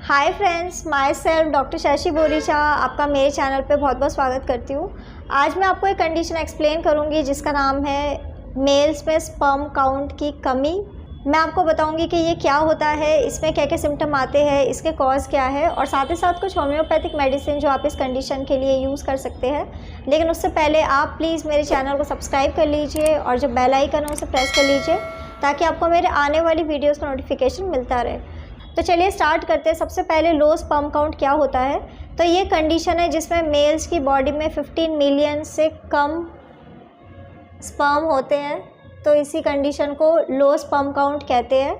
Hi friends, my self doctor Shashi Boricha आपका मेरे channel पे बहुत बहुत स्वागत करती हूँ। आज मैं आपको एक कंडीशन एक्सप्लेन करूँगी जिसका नाम है मेल्स में स्पर्म काउंट की कमी। मैं आपको बताऊँगी कि ये क्या होता है, इसमें क्या क्या सिम्टम आते हैं, इसके कॉज क्या है और साथ ही साथ कुछ होम्योपैथिक मेडिसिन जो आप इस कंडीशन के लिए यूज़ कर सकते हैं। लेकिन उससे पहले आप प्लीज़ मेरे चैनल को सब्सक्राइब कर लीजिए और जो बेल आइकन है उसे प्रेस कर लीजिए ताकि आपको मेरे आने वाली वीडियोज़ का नोटिफिकेशन मिलता रहे। तो चलिए स्टार्ट करते हैं। सबसे पहले लो स्पर्म काउंट क्या होता है। तो ये कंडीशन है जिसमें मेल्स की बॉडी में 15 मिलियन से कम स्पर्म होते हैं, तो इसी कंडीशन को लो स्पर्म काउंट कहते हैं।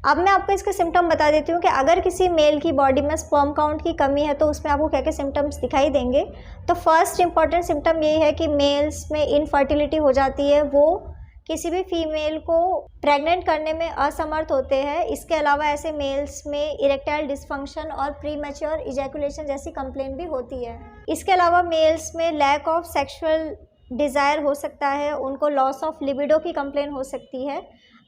अब मैं आपको इसके सिम्टम बता देती हूँ कि अगर किसी मेल की बॉडी में स्पर्म काउंट की कमी है तो उसमें आपको क्या क्या सिम्टम्स दिखाई देंगे। तो फर्स्ट इंपॉर्टेंट सिम्टम ये है कि मेल्स में इनफर्टिलिटी हो जाती है, वो किसी भी फीमेल को प्रेग्नेंट करने में असमर्थ होते हैं। इसके अलावा ऐसे मेल्स में इरेक्टाइल डिसफंक्शन और प्रीमैच्योर इजैकुलेशन जैसी कंप्लेंट भी होती है। इसके अलावा मेल्स में लैक ऑफ सेक्सुअल डिज़ायर हो सकता है, उनको लॉस ऑफ लिबिडो की कंप्लेंट हो सकती है।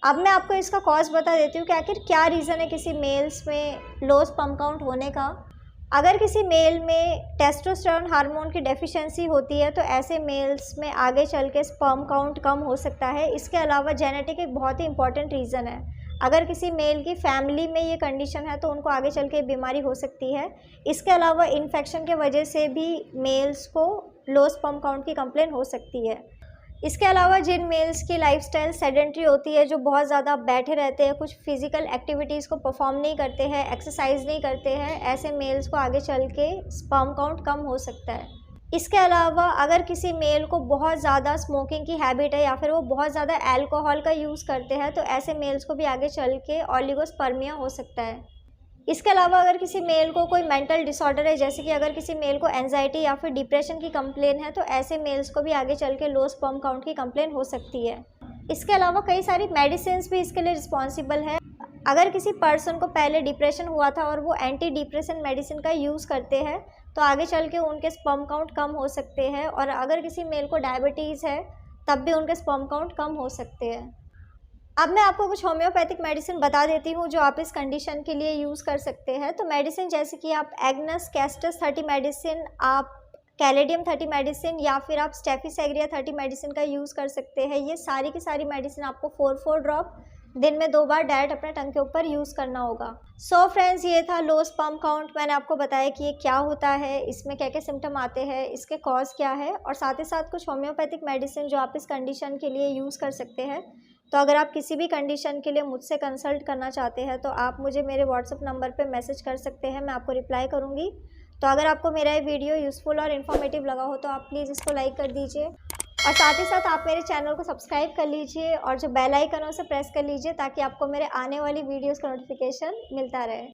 अब मैं आपको इसका कॉज बता देती हूँ कि आखिर क्या रीज़न है किसी मेल्स में लो स्पर्म काउंट होने का। अगर किसी मेल में टेस्टोस्टेरोन हार्मोन की डेफिशिएंसी होती है तो ऐसे मेल्स में आगे चल के स्पर्म काउंट कम हो सकता है। इसके अलावा जेनेटिक एक बहुत ही इंपॉर्टेंट रीज़न है। अगर किसी मेल की फैमिली में ये कंडीशन है तो उनको आगे चल के बीमारी हो सकती है। इसके अलावा इन्फेक्शन के वजह से भी मेल्स को लो स्पर्म काउंट की कंप्लेंट हो सकती है। इसके अलावा जिन मेल्स की लाइफस्टाइल सेडेंट्री होती है, जो बहुत ज़्यादा बैठे रहते हैं, कुछ फिजिकल एक्टिविटीज़ को परफॉर्म नहीं करते हैं, एक्सरसाइज नहीं करते हैं, ऐसे मेल्स को आगे चल के स्पर्म काउंट कम हो सकता है। इसके अलावा अगर किसी मेल को बहुत ज़्यादा स्मोकिंग की हैबिट है या फिर वो बहुत ज़्यादा अल्कोहल का यूज़ करते हैं तो ऐसे मेल्स को भी आगे चल के ऑलिगोस्पर्मिया हो सकता है। इसके अलावा अगर किसी मेल को कोई मेंटल डिसऑर्डर है, जैसे कि अगर किसी मेल को एंजाइटी या फिर डिप्रेशन की कंप्लेन है तो ऐसे मेल्स को भी आगे चल के लो स्पर्म काउंट की कंप्लेन हो सकती है। इसके अलावा कई सारी मेडिसिन भी इसके लिए रिस्पॉन्सिबल है। अगर किसी पर्सन को पहले डिप्रेशन हुआ था और वो एंटी डिप्रेशन मेडिसिन का यूज़ करते हैं तो आगे चल के उनके स्पर्म काउंट कम हो सकते हैं। और अगर किसी मेल को डायबिटीज़ है तब भी उनके स्पर्म काउंट कम हो सकते हैं। अब मैं आपको कुछ होम्योपैथिक मेडिसिन बता देती हूँ जो आप इस कंडीशन के लिए यूज़ कर सकते हैं। तो मेडिसिन जैसे कि आप एग्नस कैस्टस 30 मेडिसिन, आप कैलेडियम 30 मेडिसिन या फिर आप स्टेफिसेग्रिया 30 मेडिसिन का यूज़ कर सकते हैं। ये सारी की सारी मेडिसिन आपको 4 ड्रॉप दिन में 2 बार डायरेक्ट अपने टंग के ऊपर यूज़ करना होगा। सो फ्रेंड्स, ये था लो स्पर्म काउंट। मैंने आपको बताया कि ये क्या होता है, इसमें क्या क्या सिम्टम आते हैं, इसके कॉज क्या है और साथ ही साथ कुछ होम्योपैथिक मेडिसिन जो आप इस कंडीशन के लिए यूज़ कर सकते हैं। तो अगर आप किसी भी कंडीशन के लिए मुझसे कंसल्ट करना चाहते हैं तो आप मुझे मेरे व्हाट्सएप नंबर पे मैसेज कर सकते हैं, मैं आपको रिप्लाई करूँगी। तो अगर आपको मेरा ये वीडियो यूज़फुल और इन्फॉर्मेटिव लगा हो तो आप प्लीज़ इसको लाइक कर दीजिए और साथ ही साथ आप मेरे चैनल को सब्सक्राइब कर लीजिए और जो बेल आइकन है उसे प्रेस कर लीजिए ताकि आपको मेरे आने वाली वीडियोज़ का नोटिफिकेशन मिलता रहे।